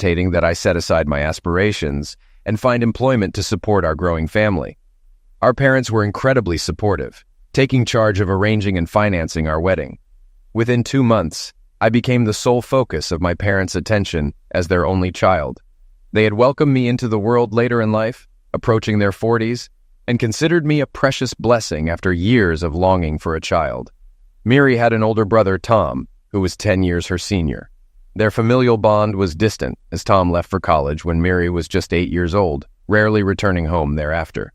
dictating that I set aside my aspirations and find employment to support our growing family. Our parents were incredibly supportive, taking charge of arranging and financing our wedding. Within 2 months, I became the sole focus of my parents' attention as their only child. They had welcomed me into the world later in life, approaching their 40s, and considered me a precious blessing after years of longing for a child. Miri had an older brother, Tom, who was 10 years her senior. Their familial bond was distant as Tom left for college when Miri was just 8 years old, rarely returning home thereafter.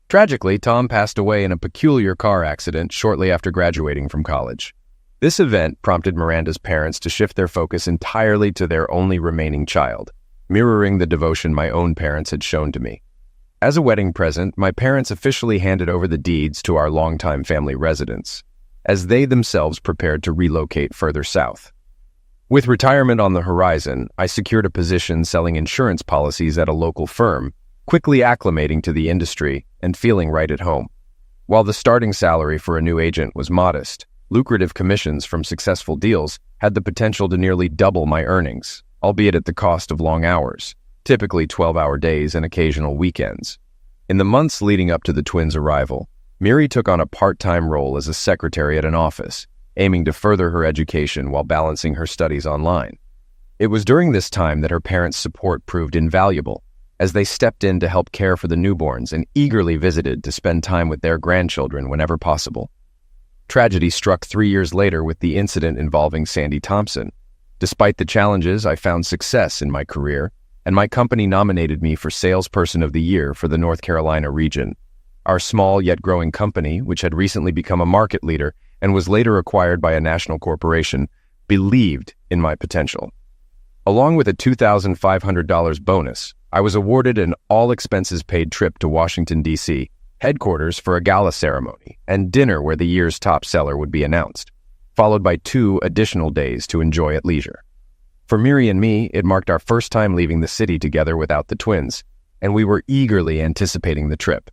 Tragically, Tom passed away in a peculiar car accident shortly after graduating from college. This event prompted Miranda's parents to shift their focus entirely to their only remaining child, mirroring the devotion my own parents had shown to me. As a wedding present, my parents officially handed over the deeds to our longtime family residence, as they themselves prepared to relocate further south. With retirement on the horizon, I secured a position selling insurance policies at a local firm, quickly acclimating to the industry and feeling right at home. While the starting salary for a new agent was modest, lucrative commissions from successful deals had the potential to nearly double my earnings, albeit at the cost of long hours, typically 12-hour days and occasional weekends. In the months leading up to the twins' arrival, Miri took on a part-time role as a secretary at an office, aiming to further her education while balancing her studies online. It was during this time that her parents' support proved invaluable, as they stepped in to help care for the newborns and eagerly visited to spend time with their grandchildren whenever possible. Tragedy struck 3 years later with the incident involving Sandy Thompson. Despite the challenges, I found success in my career, and my company nominated me for Salesperson of the Year for the North Carolina region. Our small yet growing company, which had recently become a market leader and was later acquired by a national corporation, believed in my potential. Along with a $2,500 bonus, I was awarded an all-expenses-paid trip to Washington, D.C., headquarters for a gala ceremony and dinner where the year's top seller would be announced, followed by 2 additional days to enjoy at leisure. For Miri and me, it marked our first time leaving the city together without the twins, and we were eagerly anticipating the trip.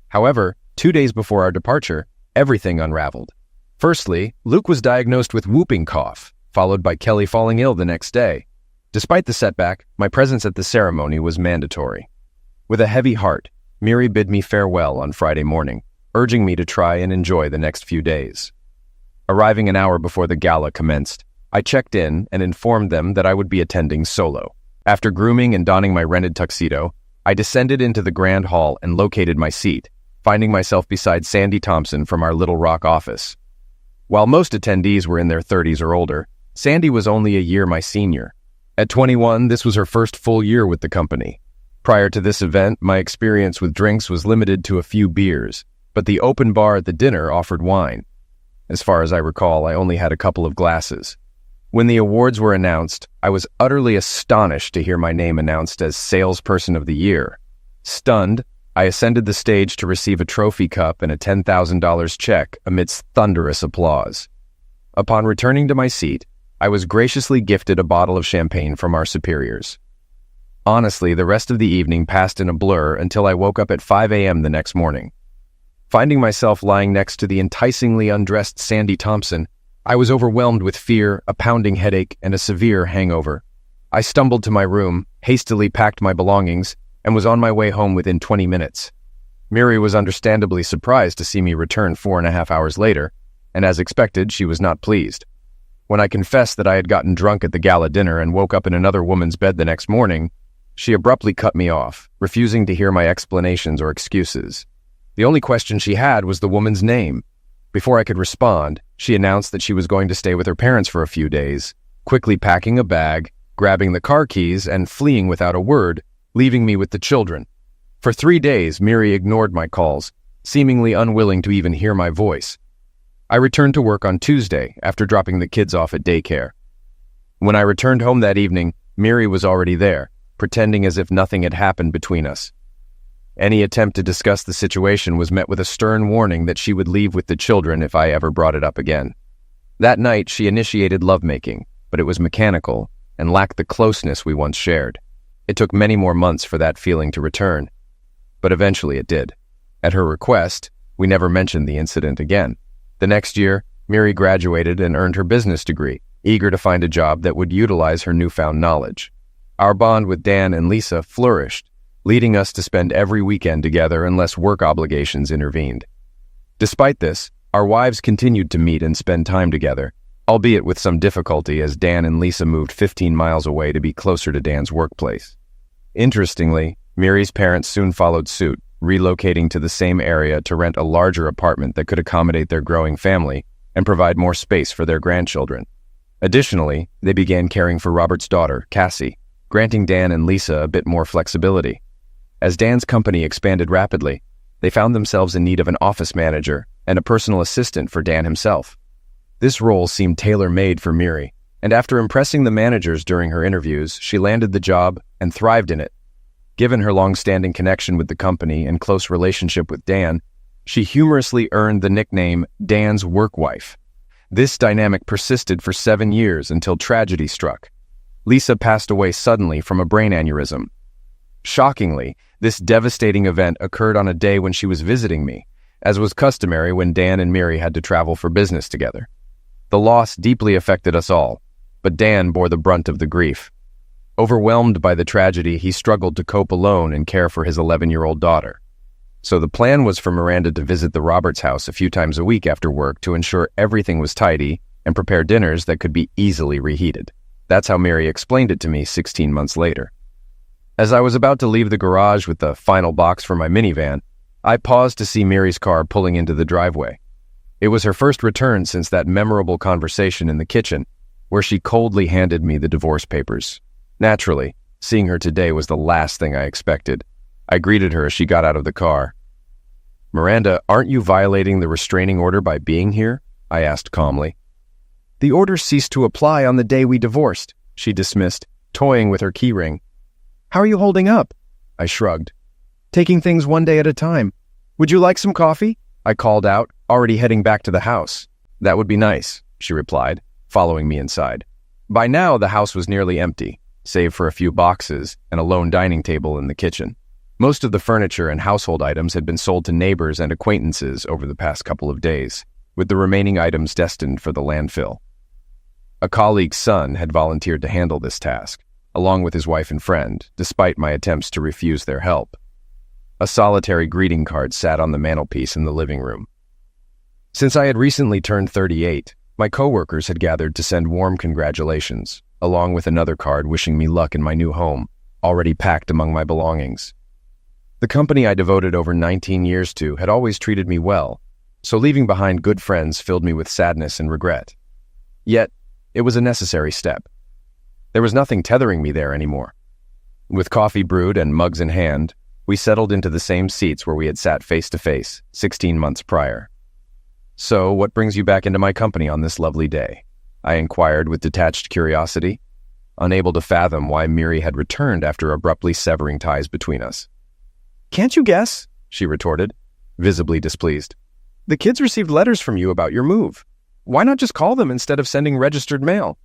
However, 2 days before our departure, everything unraveled. Firstly, Luke was diagnosed with whooping cough, followed by Kelly falling ill the next day. Despite the setback, my presence at the ceremony was mandatory. With a heavy heart, Miri bid me farewell on Friday morning, urging me to try and enjoy the next few days. Arriving an hour before the gala commenced, I checked in and informed them that I would be attending solo. After grooming and donning my rented tuxedo, I descended into the grand hall and located my seat, finding myself beside Sandy Thompson from our Little Rock office. While most attendees were in their 30s or older, Sandy was only a year my senior. At 21, this was her first full year with the company. Prior to this event, my experience with drinks was limited to a few beers, but the open bar at the dinner offered wine. As far as I recall, I only had a couple of glasses. When the awards were announced, I was utterly astonished to hear my name announced as Salesperson of the Year. Stunned, I ascended the stage to receive a trophy cup and a $10,000 check amidst thunderous applause. Upon returning to my seat, I was graciously gifted a bottle of champagne from our superiors. Honestly, the rest of the evening passed in a blur until I woke up at 5 a.m. the next morning. Finding myself lying next to the enticingly undressed Sandy Thompson, I was overwhelmed with fear, a pounding headache, and a severe hangover. I stumbled to my room, hastily packed my belongings, and was on my way home within 20 minutes. Miri was understandably surprised to see me return 4.5 hours later, and as expected, she was not pleased. When I confessed that I had gotten drunk at the gala dinner and woke up in another woman's bed the next morning, she abruptly cut me off, refusing to hear my explanations or excuses. The only question she had was the woman's name. Before I could respond, she announced that she was going to stay with her parents for a few days, quickly packing a bag, grabbing the car keys, and fleeing without a word, leaving me with the children. For 3 days, Miri ignored my calls, seemingly unwilling to even hear my voice. I returned to work on Tuesday after dropping the kids off at daycare. When I returned home that evening, Miri was already there, pretending as if nothing had happened between us. Any attempt to discuss the situation was met with a stern warning that she would leave with the children if I ever brought it up again. That night, she initiated lovemaking, but it was mechanical and lacked the closeness we once shared. It took many more months for that feeling to return, but eventually it did. At her request, we never mentioned the incident again. The next year, Miri graduated and earned her business degree, eager to find a job that would utilize her newfound knowledge. Our bond with Dan and Lisa flourished, leading us to spend every weekend together unless work obligations intervened. Despite this, our wives continued to meet and spend time together, albeit with some difficulty as Dan and Lisa moved 15 miles away to be closer to Dan's workplace. Interestingly, Miri's parents soon followed suit, relocating to the same area to rent a larger apartment that could accommodate their growing family and provide more space for their grandchildren. Additionally, they began caring for Robert's daughter, Cassie, granting Dan and Lisa a bit more flexibility. As Dan's company expanded rapidly, they found themselves in need of an office manager and a personal assistant for Dan himself. This role seemed tailor-made for Miri, and after impressing the managers during her interviews, she landed the job and thrived in it. Given her long-standing connection with the company and close relationship with Dan, she humorously earned the nickname Dan's work wife. This dynamic persisted for 7 years until tragedy struck. Lisa passed away suddenly from a brain aneurysm. Shockingly, this devastating event occurred on a day when she was visiting me, as was customary when Dan and Miri had to travel for business together. The loss deeply affected us all, but Dan bore the brunt of the grief. Overwhelmed by the tragedy, he struggled to cope alone and care for his 11-year-old daughter. So the plan was for Miranda to visit the Roberts house a few times a week after work to ensure everything was tidy and prepare dinners that could be easily reheated. That's how Miri explained it to me 16 months later. As I was about to leave the garage with the final box for my minivan, I paused to see Miri's car pulling into the driveway. It was her first return since that memorable conversation in the kitchen, where she coldly handed me the divorce papers. Naturally, seeing her today was the last thing I expected. I greeted her as she got out of the car. "Miranda, aren't you violating the restraining order by being here?" I asked calmly. "The order ceased to apply on the day we divorced," she dismissed, toying with her keyring. "How are you holding up?" I shrugged. "Taking things one day at a time. Would you like some coffee?" I called out, already heading back to the house. "That would be nice," she replied, following me inside. By now, the house was nearly empty, save for a few boxes and a lone dining table in the kitchen. Most of the furniture and household items had been sold to neighbors and acquaintances over the past couple of days, with the remaining items destined for the landfill. A colleague's son had volunteered to handle this task, along with his wife and friend, despite my attempts to refuse their help. A solitary greeting card sat on the mantelpiece in the living room. Since I had recently turned 38, my coworkers had gathered to send warm congratulations, along with another card wishing me luck in my new home, already packed among my belongings. The company I devoted over 19 years to had always treated me well, so leaving behind good friends filled me with sadness and regret. Yet, it was a necessary step. There was nothing tethering me there anymore. With coffee brewed and mugs in hand, we settled into the same seats where we had sat face to face 16 months prior. "So, what brings you back into my company on this lovely day?" I inquired with detached curiosity, unable to fathom why Miri had returned after abruptly severing ties between us. "Can't you guess?" she retorted, visibly displeased. "The kids received letters from you about your move. Why not just call them instead of sending registered mail?"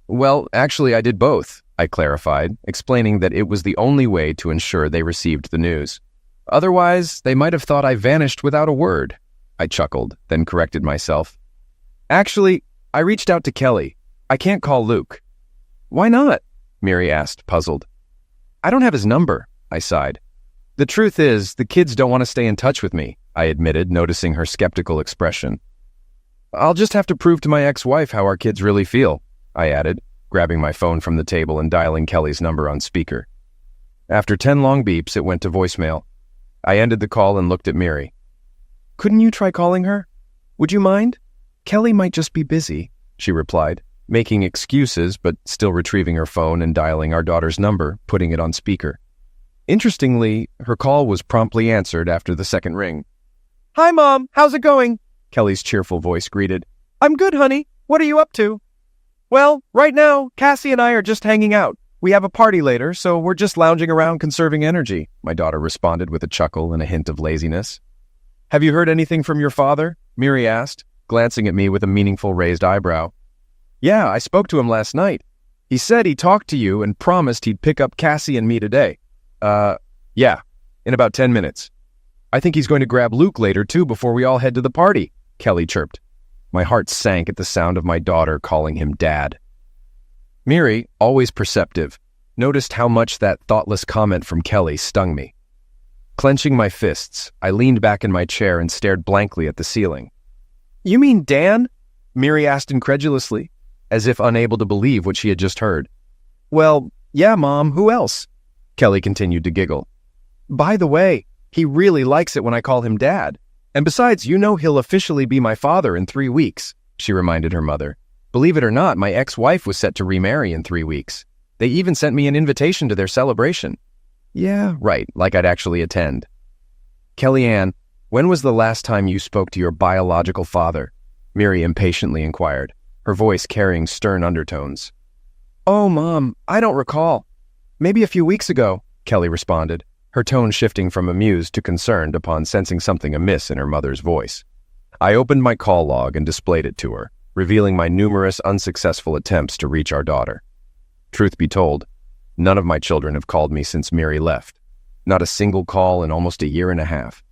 "Well, actually, I did both," I clarified, explaining that it was the only way to ensure they received the news. "Otherwise, they might have thought I vanished without a word." I chuckled, then corrected myself. "Actually, I reached out to Kelly. I can't call Luke." "Why not?" Miri asked, puzzled. "I don't have his number," I sighed. "The truth is, the kids don't want to stay in touch with me," I admitted, noticing her skeptical expression. "I'll just have to prove to my ex-wife how our kids really feel," I added, grabbing my phone from the table and dialing Kelly's number on speaker. After 10 long beeps, it went to voicemail. I ended the call and looked at Miri. "Couldn't you try calling her? Would you mind? Kelly might just be busy," she replied, making excuses but still retrieving her phone and dialing our daughter's number, putting it on speaker. Interestingly, her call was promptly answered after the second ring. "Hi, Mom. How's it going?" Kelly's cheerful voice greeted. "I'm good, honey. What are you up to?" "Well, right now, Cassie and I are just hanging out. We have a party later, so we're just lounging around conserving energy," my daughter responded with a chuckle and a hint of laziness. "Have you heard anything from your father?" Miri asked, glancing at me with a meaningful raised eyebrow. "Yeah, I spoke to him last night. He said he talked to you and promised he'd pick up Cassie and me today. Yeah, in about 10 minutes. I think he's going to grab Luke later, too, before we all head to the party," Kelly chirped. My heart sank at the sound of my daughter calling him Dad. Miri, always perceptive, noticed how much that thoughtless comment from Kelly stung me. Clenching my fists, I leaned back in my chair and stared blankly at the ceiling. "You mean Dan?" Miri asked incredulously, as if unable to believe what she had just heard. "Well, yeah, Mom, who else?" Kelly continued to giggle. "By the way, he really likes it when I call him Dad. And besides, you know he'll officially be my father in 3 weeks," she reminded her mother. "Believe it or not, my ex-wife was set to remarry in 3 weeks. They even sent me an invitation to their celebration." "Yeah, right, like I'd actually attend." "Kellyanne, when was the last time you spoke to your biological father?" Miri impatiently inquired, her voice carrying stern undertones. "Oh, Mom, I don't recall. Maybe a few weeks ago," Kelly responded, her tone shifting from amused to concerned upon sensing something amiss in her mother's voice. I opened my call log and displayed it to her, revealing my numerous unsuccessful attempts to reach our daughter. Truth be told, none of my children have called me since Miri left. Not a single call in almost a year and a half.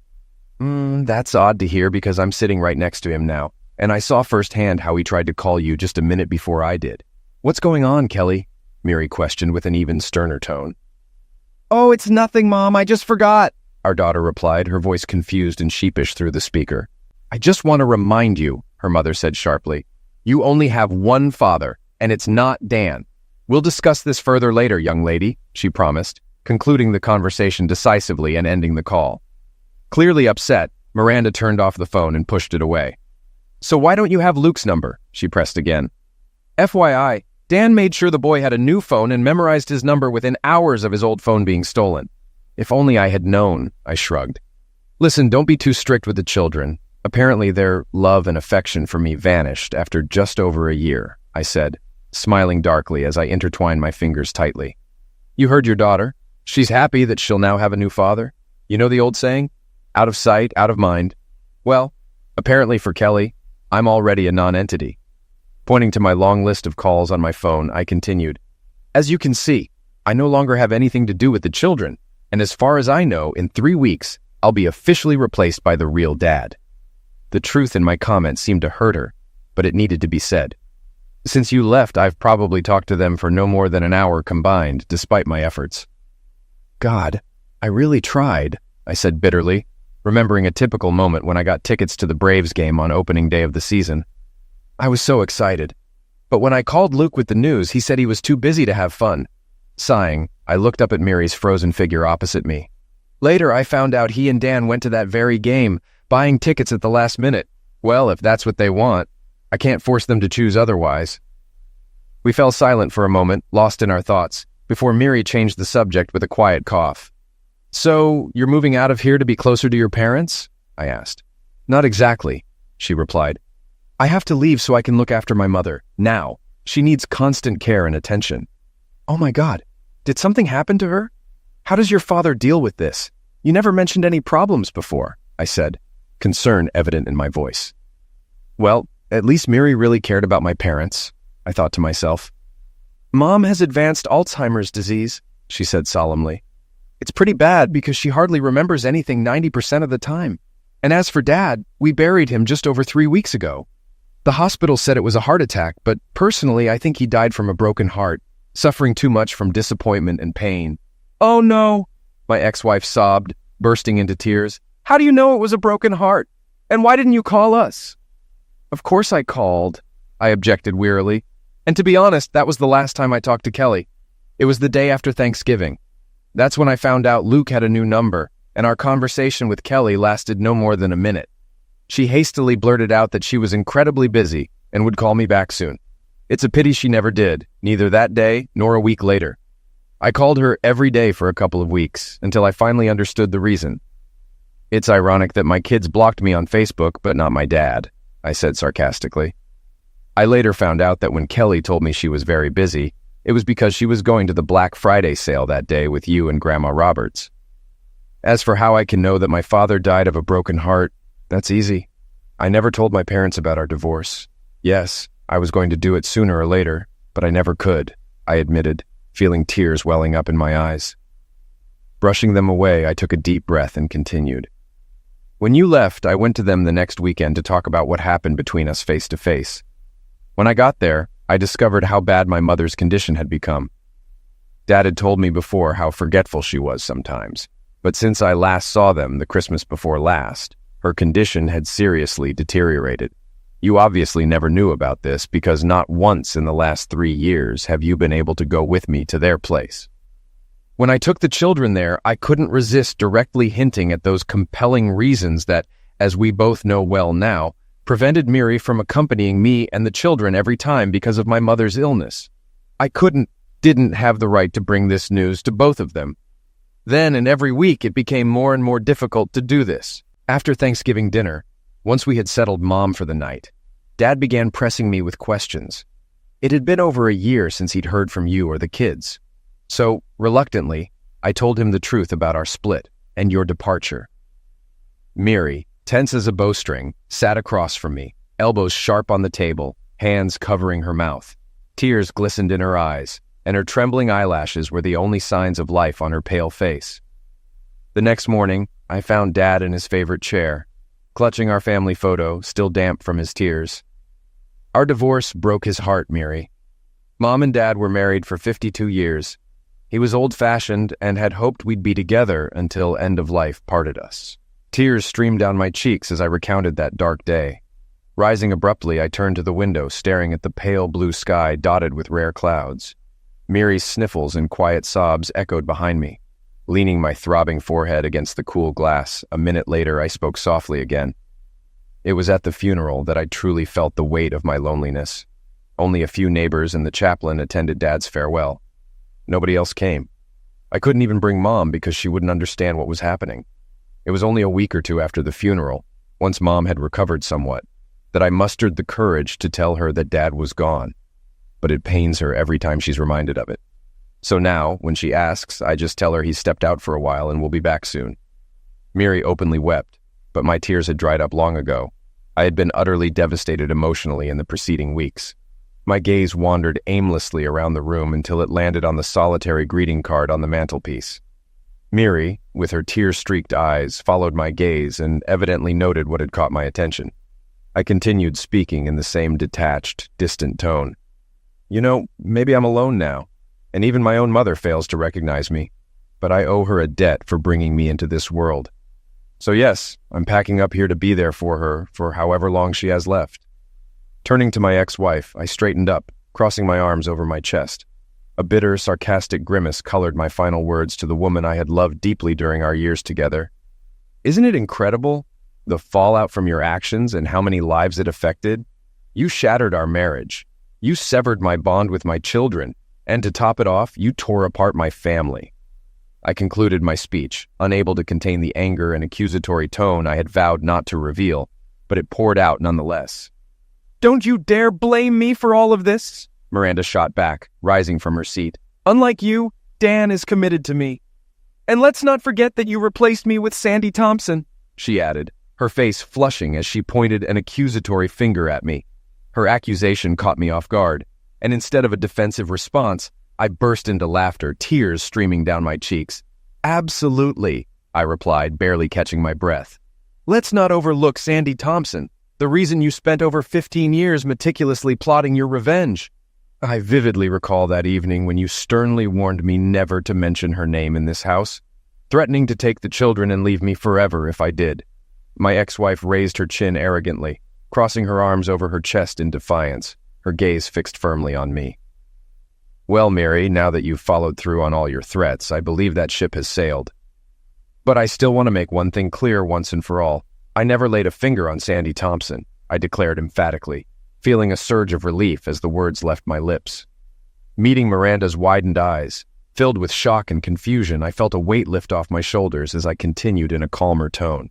That's odd to hear because I'm sitting right next to him now, and I saw firsthand how he tried to call you just a minute before I did. "What's going on, Kelly?" Miri questioned with an even sterner tone. "Oh, it's nothing, Mom, I just forgot," our daughter replied, her voice confused and sheepish through the speaker. "I just want to remind you," her mother said sharply, "you only have one father, and it's not Dan. We'll discuss this further later, young lady," she promised, concluding the conversation decisively and ending the call. Clearly upset, Miranda turned off the phone and pushed it away. "So why don't you have Luke's number?" she pressed again. "FYI, Dan made sure the boy had a new phone and memorized his number within hours of his old phone being stolen. If only I had known," I shrugged. "Listen, don't be too strict with the children. Apparently their love and affection for me vanished after just over a year," I said, smiling darkly as I intertwined my fingers tightly. "You heard your daughter. She's happy that she'll now have a new father. You know the old saying? Out of sight, out of mind. Well, apparently for Kelly, I'm already a non-entity." Pointing to my long list of calls on my phone, I continued, "As you can see, I no longer have anything to do with the children, and as far as I know, in 3 weeks, I'll be officially replaced by the real dad." The truth in my comment seemed to hurt her, but it needed to be said. "Since you left, I've probably talked to them for no more than an hour combined, despite my efforts." "God, I really tried," I said bitterly, remembering a typical moment when I got tickets to the Braves game on opening day of the season. I was so excited. But when I called Luke with the news, he said he was too busy to have fun. Sighing, I looked up at Miri's frozen figure opposite me. Later, I found out he and Dan went to that very game, buying tickets at the last minute. Well, if that's what they want, I can't force them to choose otherwise. We fell silent for a moment, lost in our thoughts, before Miri changed the subject with a quiet cough. "So, you're moving out of here to be closer to your parents?" I asked. "Not exactly," she replied. "I have to leave so I can look after my mother, now. She needs constant care and attention." "Oh my God, did something happen to her? How does your father deal with this? You never mentioned any problems before," I said, concern evident in my voice. "Well, at least Miri really cared about my parents," I thought to myself. "Mom has advanced Alzheimer's disease," she said solemnly. "It's pretty bad because she hardly remembers anything 90% of the time. And as for Dad, we buried him just over 3 weeks ago. The hospital said it was a heart attack, but personally I think he died from a broken heart, suffering too much from disappointment and pain." "Oh no," my ex-wife sobbed, bursting into tears. "How do you know it was a broken heart? And why didn't you call us?" "Of course I called," I objected wearily. "And to be honest, that was the last time I talked to Kelly. It was the day after Thanksgiving. That's when I found out Luke had a new number, and our conversation with Kelly lasted no more than a minute. She hastily blurted out that she was incredibly busy and would call me back soon. It's a pity she never did, neither that day nor a week later. I called her every day for a couple of weeks, until I finally understood the reason. It's ironic that my kids blocked me on Facebook, but not my dad, I said sarcastically. I later found out that when Kelly told me she was very busy, it was because she was going to the Black Friday sale that day with you and Grandma Roberts. As for how I can know that my father died of a broken heart, that's easy. I never told my parents about our divorce. Yes, I was going to do it sooner or later, but I never could, I admitted, feeling tears welling up in my eyes. Brushing them away, I took a deep breath and continued. When you left, I went to them the next weekend to talk about what happened between us face to face. When I got there, I discovered how bad my mother's condition had become. Dad had told me before how forgetful she was sometimes, but since I last saw them the Christmas before last, her condition had seriously deteriorated. You obviously never knew about this because not once in the last 3 years have you been able to go with me to their place. When I took the children there, I couldn't resist directly hinting at those compelling reasons that, as we both know well now, prevented Miri from accompanying me and the children every time because of my mother's illness. I didn't have the right to bring this news to both of them. Then and every week it became more and more difficult to do this. After Thanksgiving dinner, once we had settled Mom for the night, Dad began pressing me with questions. It had been over a year since he'd heard from you or the kids. So, reluctantly, I told him the truth about our split and your departure. Miri, tense as a bowstring, sat across from me, elbows sharp on the table, hands covering her mouth. Tears glistened in her eyes, and her trembling eyelashes were the only signs of life on her pale face. The next morning, I found Dad in his favorite chair, clutching our family photo, still damp from his tears. Our divorce broke his heart, Miri. Mom and Dad were married for 52 years. He was old-fashioned and had hoped we'd be together until end of life parted us. Tears streamed down my cheeks as I recounted that dark day. Rising abruptly, I turned to the window, staring at the pale blue sky dotted with rare clouds. Miri's sniffles and quiet sobs echoed behind me. Leaning my throbbing forehead against the cool glass, a minute later I spoke softly again. It was at the funeral that I truly felt the weight of my loneliness. Only a few neighbors and the chaplain attended Dad's farewell. Nobody else came. I couldn't even bring Mom because she wouldn't understand what was happening. It was only a week or two after the funeral, once Mom had recovered somewhat, that I mustered the courage to tell her that Dad was gone. But it pains her every time she's reminded of it. So now, when she asks, I just tell her he's stepped out for a while and will be back soon. Miri openly wept, but my tears had dried up long ago. I had been utterly devastated emotionally in the preceding weeks. My gaze wandered aimlessly around the room until it landed on the solitary greeting card on the mantelpiece. Miri, with her tear-streaked eyes, followed my gaze and evidently noted what had caught my attention. I continued speaking in the same detached, distant tone. You know, maybe I'm alone now, and even my own mother fails to recognize me, but I owe her a debt for bringing me into this world. So yes, I'm packing up here to be there for her for however long she has left. Turning to my ex-wife, I straightened up, crossing my arms over my chest. A bitter, sarcastic grimace colored my final words to the woman I had loved deeply during our years together. Isn't it incredible, the fallout from your actions and how many lives it affected? You shattered our marriage. You severed my bond with my children, and to top it off, you tore apart my family. I concluded my speech, unable to contain the anger and accusatory tone I had vowed not to reveal, but it poured out nonetheless. "Don't you dare blame me for all of this," Miranda shot back, rising from her seat. "Unlike you, Dan is committed to me. And let's not forget that you replaced me with Sandy Thompson," she added, her face flushing as she pointed an accusatory finger at me. Her accusation caught me off guard, and instead of a defensive response, I burst into laughter, tears streaming down my cheeks. "Absolutely," I replied, barely catching my breath. "Let's not overlook Sandy Thompson, the reason you spent over 15 years meticulously plotting your revenge. I vividly recall that evening when you sternly warned me never to mention her name in this house, threatening to take the children and leave me forever if I did." My ex-wife raised her chin arrogantly, crossing her arms over her chest in defiance, her gaze fixed firmly on me. "Well, Miri, now that you've followed through on all your threats, I believe that ship has sailed. But I still want to make one thing clear once and for all. I never laid a finger on Sandy Thompson," I declared emphatically, feeling a surge of relief as the words left my lips. Meeting Miranda's widened eyes, filled with shock and confusion, I felt a weight lift off my shoulders as I continued in a calmer tone.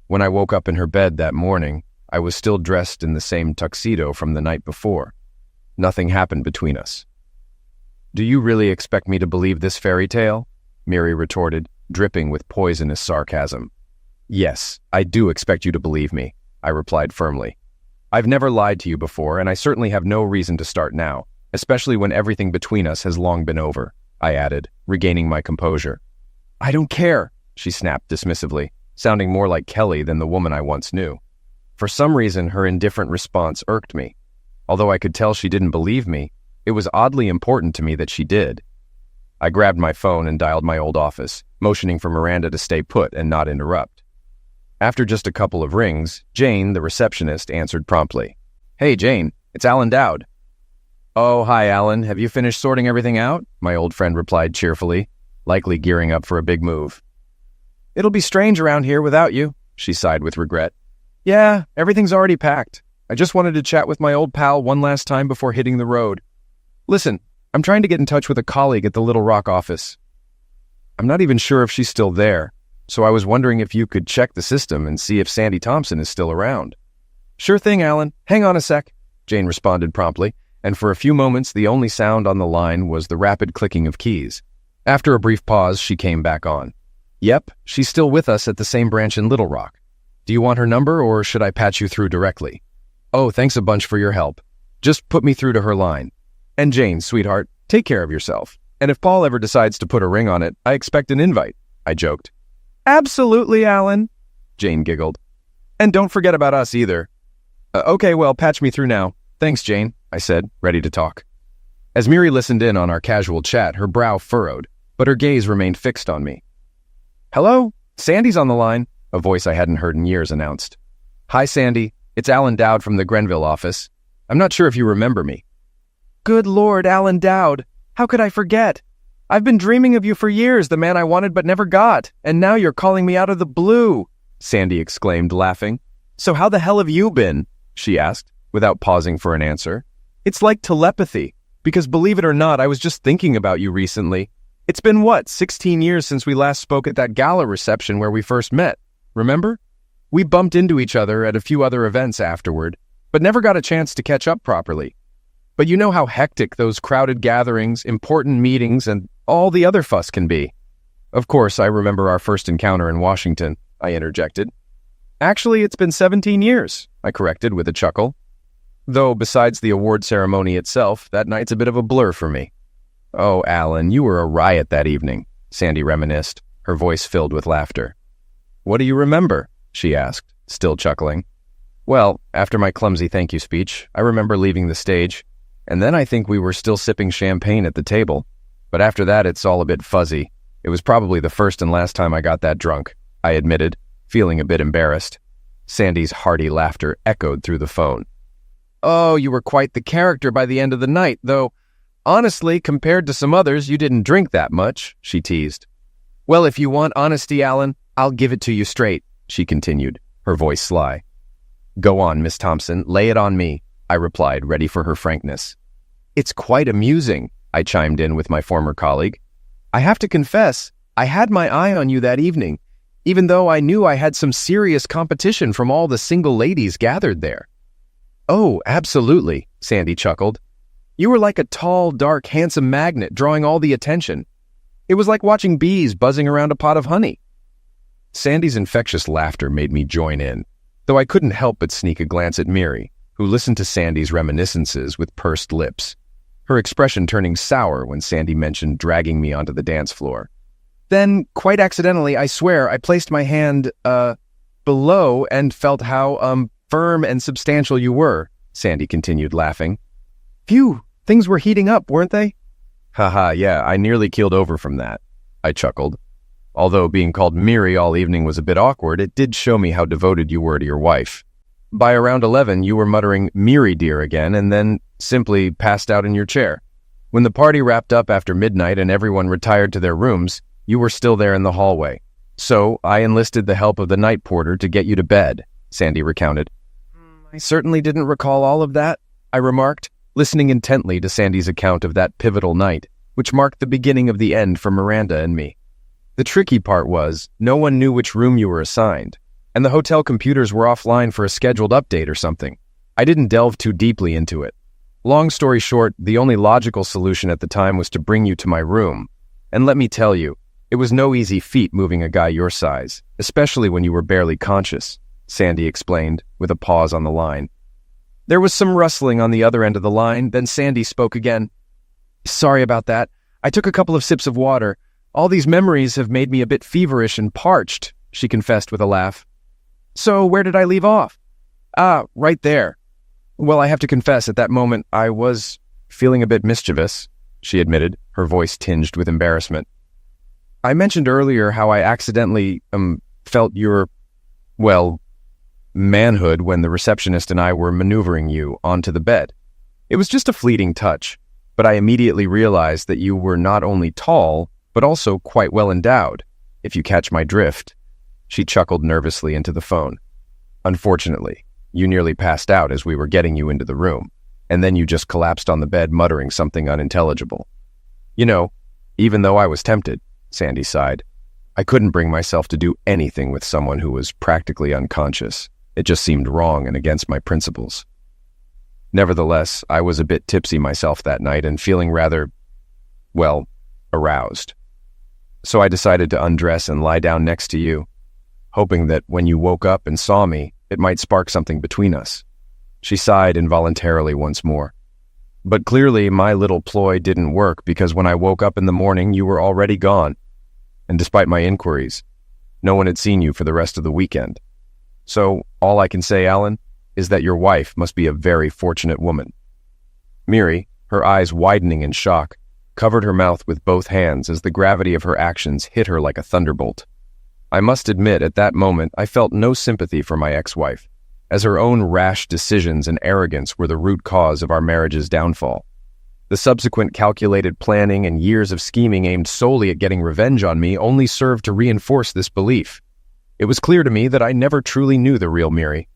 When I woke up in her bed that morning, I was still dressed in the same tuxedo from the night before. Nothing happened between us. "Do you really expect me to believe this fairy tale?" Miri retorted, dripping with poisonous sarcasm. "Yes, I do expect you to believe me," I replied firmly. "I've never lied to you before, and I certainly have no reason to start now, especially when everything between us has long been over," I added, regaining my composure. "I don't care," she snapped dismissively, sounding more like Kelly than the woman I once knew. For some reason, her indifferent response irked me. Although I could tell she didn't believe me, it was oddly important to me that she did. I grabbed my phone and dialed my old office, motioning for Miranda to stay put and not interrupt. After just a couple of rings, Jane, the receptionist, answered promptly. "Hey, Jane, it's Alan Dowd." "Oh, hi, Alan. Have you finished sorting everything out?" my old friend replied cheerfully, likely gearing up for a big move. "It'll be strange around here without you," she sighed with regret. "Yeah, everything's already packed. I just wanted to chat with my old pal one last time before hitting the road. Listen, I'm trying to get in touch with a colleague at the Little Rock office. I'm not even sure if she's still there, so I was wondering if you could check the system and see if Sandy Thompson is still around." "Sure thing, Alan. Hang on a sec," Jane responded promptly, and for a few moments the only sound on the line was the rapid clicking of keys. After a brief pause, she came back on. "Yep, she's still with us at the same branch in Little Rock. Do you want her number, or should I patch you through directly?" "Oh, thanks a bunch for your help. Just put me through to her line. And Jane, sweetheart, take care of yourself. And if Paul ever decides to put a ring on it, I expect an invite," I joked. "Absolutely, Alan," Jane giggled. "And don't forget about us either." Okay, well, patch me through now. "Thanks, Jane," I said, ready to talk. As Miri listened in on our casual chat, her brow furrowed, but her gaze remained fixed on me. "Hello? Sandy's on the line," a voice I hadn't heard in years announced. "Hi, Sandy. It's Alan Dowd from the Grenville office. I'm not sure if you remember me." "Good Lord, Alan Dowd. How could I forget? I've been dreaming of you for years, the man I wanted but never got, and now you're calling me out of the blue," Sandy exclaimed, laughing. "So how the hell have you been?" she asked, without pausing for an answer. "It's like telepathy, because believe it or not, I was just thinking about you recently. It's been, 16 years since we last spoke at that gala reception where we first met, remember? We bumped into each other at a few other events afterward, but never got a chance to catch up properly. But you know how hectic those crowded gatherings, important meetings, and all the other fuss can be." "Of course, I remember our first encounter in Washington," I interjected. "Actually, it's been 17 years, I corrected with a chuckle. Though, besides the award ceremony itself, that night's a bit of a blur for me." "Oh, Alan, you were a riot that evening," Sandy reminisced, her voice filled with laughter. "What do you remember?" she asked, still chuckling. "Well, after my clumsy thank you speech, I remember leaving the stage, and then I think we were still sipping champagne at the table. But after that, it's all a bit fuzzy. It was probably the first and last time I got that drunk," I admitted, feeling a bit embarrassed. Sandy's hearty laughter echoed through the phone. "Oh, you were quite the character by the end of the night, though honestly, compared to some others, you didn't drink that much," she teased. "Well, if you want honesty, Alan, I'll give it to you straight," she continued, her voice sly. "Go on, Miss Thompson, lay it on me," I replied, ready for her frankness. "It's quite amusing," I chimed in with my former colleague. "I have to confess, I had my eye on you that evening, even though I knew I had some serious competition from all the single ladies gathered there." "Oh, absolutely," Sandy chuckled. "You were like a tall, dark, handsome magnet drawing all the attention. It was like watching bees buzzing around a pot of honey." Sandy's infectious laughter made me join in, though I couldn't help but sneak a glance at Miri, who listened to Sandy's reminiscences with pursed lips, her expression turning sour when Sandy mentioned dragging me onto the dance floor. "Then, quite accidentally, I swear, I placed my hand, below and felt how, firm and substantial you were," Sandy continued, laughing. "Phew, things were heating up, weren't they?" "Haha, yeah, I nearly keeled over from that," I chuckled. Although being called Miri all evening was a bit awkward, it did show me how devoted you were to your wife. By around 11, you were muttering "Miri, dear" again, and then simply passed out in your chair. When the party wrapped up after midnight and everyone retired to their rooms, you were still there in the hallway. So I enlisted the help of the night porter to get you to bed, Sandy recounted. "I certainly didn't recall all of that," I remarked, listening intently to Sandy's account of that pivotal night, which marked the beginning of the end for Miranda and me. The tricky part was, no one knew which room you were assigned, and the hotel computers were offline for a scheduled update or something. I didn't delve too deeply into it. Long story short, the only logical solution at the time was to bring you to my room. And let me tell you, it was no easy feat moving a guy your size, especially when you were barely conscious, Sandy explained, with a pause on the line. There was some rustling on the other end of the line, then Sandy spoke again. "Sorry about that. I took a couple of sips of water. All these memories have made me a bit feverish and parched," she confessed with a laugh. "So where did I leave off?" "Ah, right there. Well, I have to confess, at that moment, I was feeling a bit mischievous," she admitted, her voice tinged with embarrassment. I mentioned earlier how I accidentally, felt your, well, manhood when the receptionist and I were maneuvering you onto the bed. It was just a fleeting touch, but I immediately realized that you were not only tall, but also quite well endowed, if you catch my drift. She chuckled nervously into the phone. Unfortunately, you nearly passed out as we were getting you into the room, and then you just collapsed on the bed muttering something unintelligible. You know, even though I was tempted, Sandy sighed, I couldn't bring myself to do anything with someone who was practically unconscious. It just seemed wrong and against my principles. Nevertheless, I was a bit tipsy myself that night and feeling rather, well, aroused. So I decided to undress and lie down next to you, hoping that when you woke up and saw me, it might spark something between us. She sighed involuntarily once more. But clearly my little ploy didn't work because when I woke up in the morning, you were already gone. And despite my inquiries, no one had seen you for the rest of the weekend. So all I can say, Alan, is that your wife must be a very fortunate woman. Miri, her eyes widening in shock, covered her mouth with both hands as the gravity of her actions hit her like a thunderbolt. I must admit, at that moment, I felt no sympathy for my ex-wife, as her own rash decisions and arrogance were the root cause of our marriage's downfall. The subsequent calculated planning and years of scheming aimed solely at getting revenge on me only served to reinforce this belief. It was clear to me that I never truly knew the real Miri.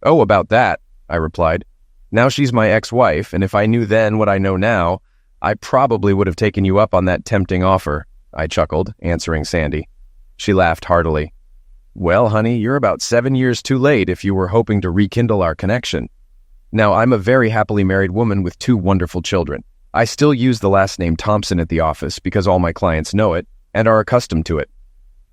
Oh, about that, I replied. Now she's my ex-wife, and if I knew then what I know now, I probably would have taken you up on that tempting offer, I chuckled, answering Sandy. She laughed heartily. Well, honey, you're about 7 years too late if you were hoping to rekindle our connection. Now, I'm a very happily married woman with 2 wonderful children. I still use the last name Thompson at the office because all my clients know it and are accustomed to it.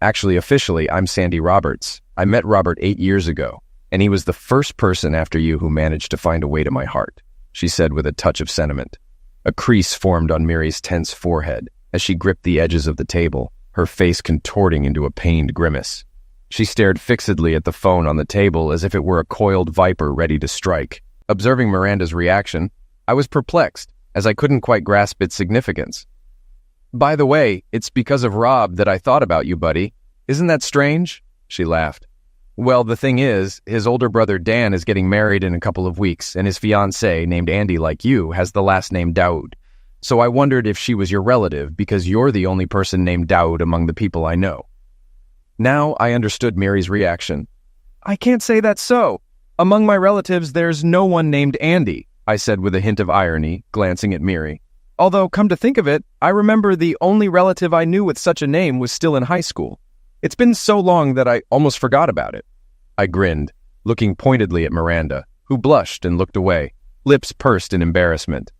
Actually, officially, I'm Sandy Roberts. I met Robert 8 years ago, and he was the first person after you who managed to find a way to my heart, she said with a touch of sentiment. A crease formed on Miri's tense forehead as she gripped the edges of the table, her face contorting into a pained grimace. She stared fixedly at the phone on the table as if it were a coiled viper ready to strike. Observing Miranda's reaction, I was perplexed, as I couldn't quite grasp its significance. By the way, it's because of Rob that I thought about you, buddy. Isn't that strange? She laughed. Well, the thing is, his older brother Dan is getting married in a couple of weeks, and his fiancée, named Andy like you, has the last name Daoud. So I wondered if she was your relative, because you're the only person named Daoud among the people I know. Now I understood Miri's reaction. I can't say that's so. Among my relatives, there's no one named Andy, I said with a hint of irony, glancing at Miri. Although, come to think of it, I remember the only relative I knew with such a name was still in high school. It's been so long that I almost forgot about it. I grinned, looking pointedly at Miranda, who blushed and looked away, lips pursed in embarrassment.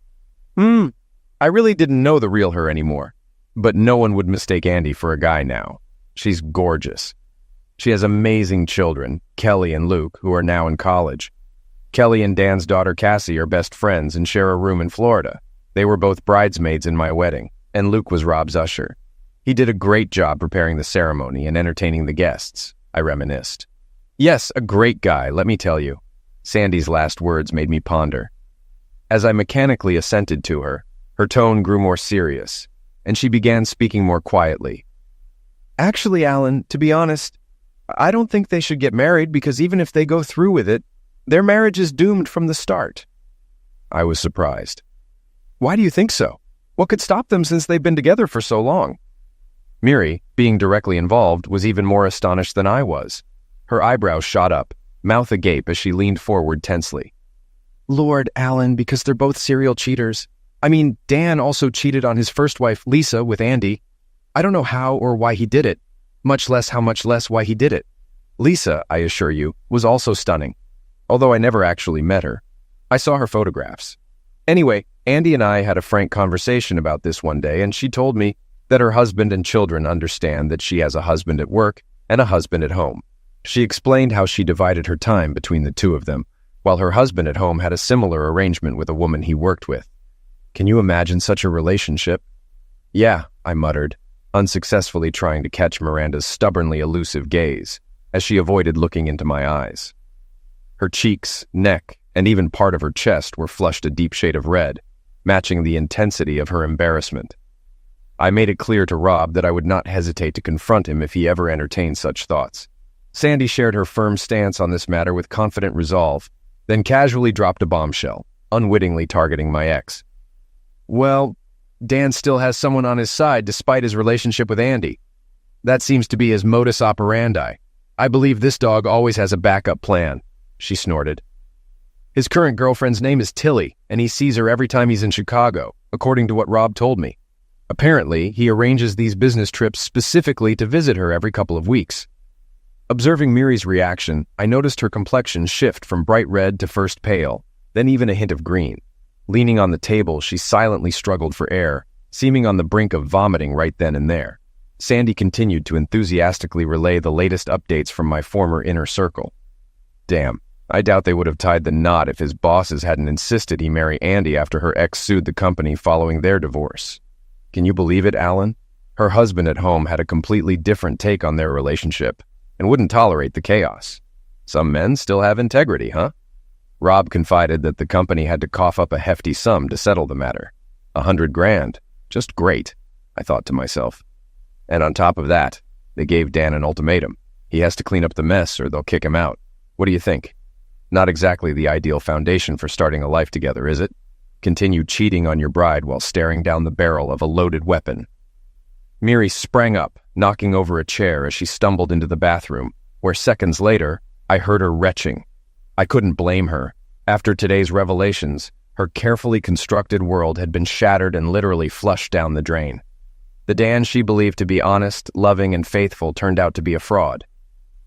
I really didn't know the real her anymore. But no one would mistake Andy for a guy now. She's gorgeous. She has amazing children, Kelly and Luke, who are now in college. Kelly and Dan's daughter Cassie are best friends and share a room in Florida. They were both bridesmaids in my wedding, and Luke was Rob's usher. He did a great job preparing the ceremony and entertaining the guests, I reminisced. Yes, a great guy, let me tell you. Sandy's last words made me ponder. As I mechanically assented to her, her tone grew more serious, and she began speaking more quietly. Actually, Alan, to be honest, I don't think they should get married because even if they go through with it, their marriage is doomed from the start. I was surprised. Why do you think so? What could stop them since they've been together for so long? Miri, being directly involved, was even more astonished than I was. Her eyebrows shot up, mouth agape as she leaned forward tensely. Lord, Alan, because they're both serial cheaters. I mean, Dan also cheated on his first wife, Lisa, with Andy. I don't know how or why he did it, much less how much less why he did it. Lisa, I assure you, was also stunning, although I never actually met her. I saw her photographs. Anyway, Andy and I had a frank conversation about this one day, and she told me that her husband and children understand that she has a husband at work and a husband at home. She explained how she divided her time between the two of them, while her husband at home had a similar arrangement with a woman he worked with. Can you imagine such a relationship? Yeah, I muttered, unsuccessfully trying to catch Miranda's stubbornly elusive gaze, as she avoided looking into my eyes. Her cheeks, neck, and even part of her chest were flushed a deep shade of red, matching the intensity of her embarrassment. I made it clear to Rob that I would not hesitate to confront him if he ever entertained such thoughts. Sandy shared her firm stance on this matter with confident resolve, then casually dropped a bombshell, unwittingly targeting my ex. Well, Dan still has someone on his side despite his relationship with Andy. That seems to be his modus operandi. I believe this dog always has a backup plan, she snorted. His current girlfriend's name is Tilly, and he sees her every time he's in Chicago, according to what Rob told me. Apparently, he arranges these business trips specifically to visit her every couple of weeks. Observing Miri's reaction, I noticed her complexion shift from bright red to first pale, then even a hint of green. Leaning on the table, she silently struggled for air, seeming on the brink of vomiting right then and there. Sandy continued to enthusiastically relay the latest updates from my former inner circle. Damn, I doubt they would have tied the knot if his bosses hadn't insisted he marry Andy after her ex sued the company following their divorce. Can you believe it, Alan? Her husband at home had a completely different take on their relationship and wouldn't tolerate the chaos. Some men still have integrity, huh? Rob confided that the company had to cough up a hefty sum to settle the matter. $100,000. Just great, I thought to myself. And on top of that, they gave Dan an ultimatum. He has to clean up the mess or they'll kick him out. What do you think? Not exactly the ideal foundation for starting a life together, is it? Continue cheating on your bride while staring down the barrel of a loaded weapon. Miri sprang up, knocking over a chair as she stumbled into the bathroom, where seconds later, I heard her retching. I couldn't blame her. After today's revelations, her carefully constructed world had been shattered and literally flushed down the drain. The Dan she believed to be honest, loving, and faithful turned out to be a fraud.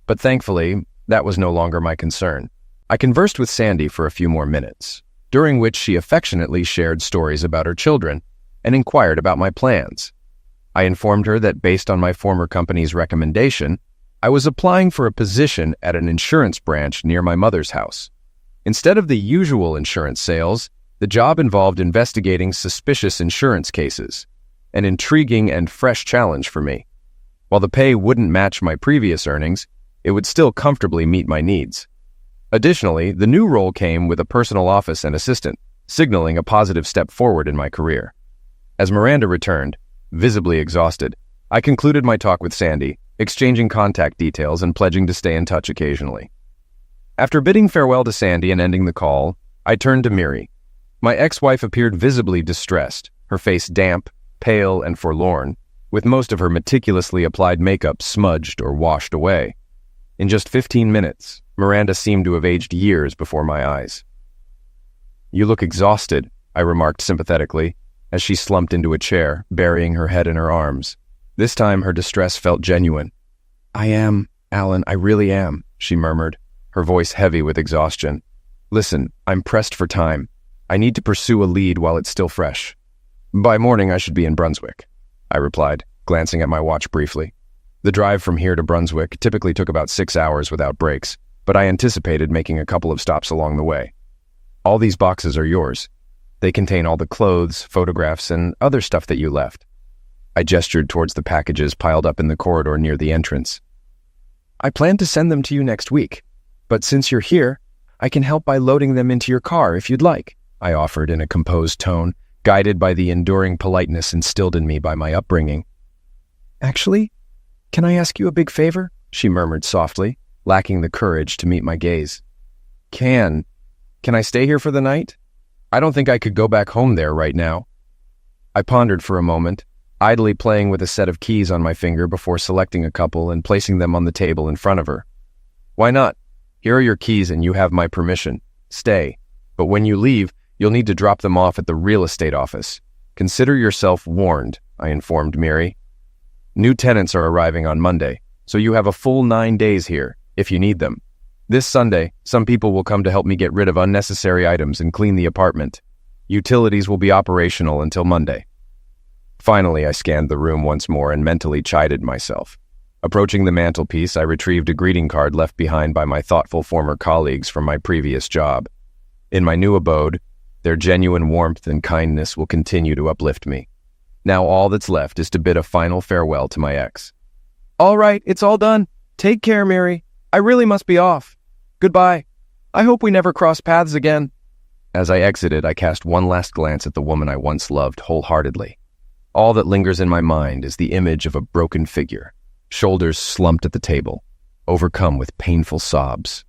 But thankfully, that was no longer my concern. I conversed with Sandy for a few more minutes, during which she affectionately shared stories about her children and inquired about my plans. I informed her that based on my former company's recommendation, I was applying for a position at an insurance branch near my mother's house. Instead of the usual insurance sales, the job involved investigating suspicious insurance cases, an intriguing and fresh challenge for me. While the pay wouldn't match my previous earnings, it would still comfortably meet my needs. Additionally, the new role came with a personal office and assistant, signaling a positive step forward in my career. As Miranda returned, visibly exhausted, I concluded my talk with Sandy, exchanging contact details and pledging to stay in touch occasionally. After bidding farewell to Sandy and ending the call, I turned to Miri. My ex-wife appeared visibly distressed, her face damp, pale, and forlorn, with most of her meticulously applied makeup smudged or washed away. In just 15 minutes, Miranda seemed to have aged years before my eyes. "You look exhausted," I remarked sympathetically, as she slumped into a chair, burying her head in her arms. This time her distress felt genuine. "I am, Alan, I really am," she murmured, her voice heavy with exhaustion. "Listen, I'm pressed for time. I need to pursue a lead while it's still fresh. By morning I should be in Brunswick," I replied, glancing at my watch briefly. The drive from here to Brunswick typically took about 6 hours without breaks, but I anticipated making a couple of stops along the way. "All these boxes are yours. They contain all the clothes, photographs, and other stuff that you left." I gestured towards the packages piled up in the corridor near the entrance. "I plan to send them to you next week, but since you're here, I can help by loading them into your car if you'd like," I offered in a composed tone, guided by the enduring politeness instilled in me by my upbringing. "Actually, can I ask you a big favor?" she murmured softly, lacking the courage to meet my gaze. Can I stay here for the night? I don't think I could go back home there right now." I pondered for a moment, idly playing with a set of keys on my finger before selecting a couple and placing them on the table in front of her. "Why not? Here are your keys and you have my permission. Stay. But when you leave, you'll need to drop them off at the real estate office. Consider yourself warned," I informed Miri. "New tenants are arriving on Monday, so you have a full 9 days here, if you need them. This Sunday, some people will come to help me get rid of unnecessary items and clean the apartment. Utilities will be operational until Monday." Finally, I scanned the room once more and mentally chided myself. Approaching the mantelpiece, I retrieved a greeting card left behind by my thoughtful former colleagues from my previous job. In my new abode, their genuine warmth and kindness will continue to uplift me. Now all that's left is to bid a final farewell to my ex. "All right, it's all done. Take care, Miri. I really must be off. Goodbye. I hope we never cross paths again." As I exited, I cast one last glance at the woman I once loved wholeheartedly. All that lingers in my mind is the image of a broken figure, shoulders slumped at the table, overcome with painful sobs.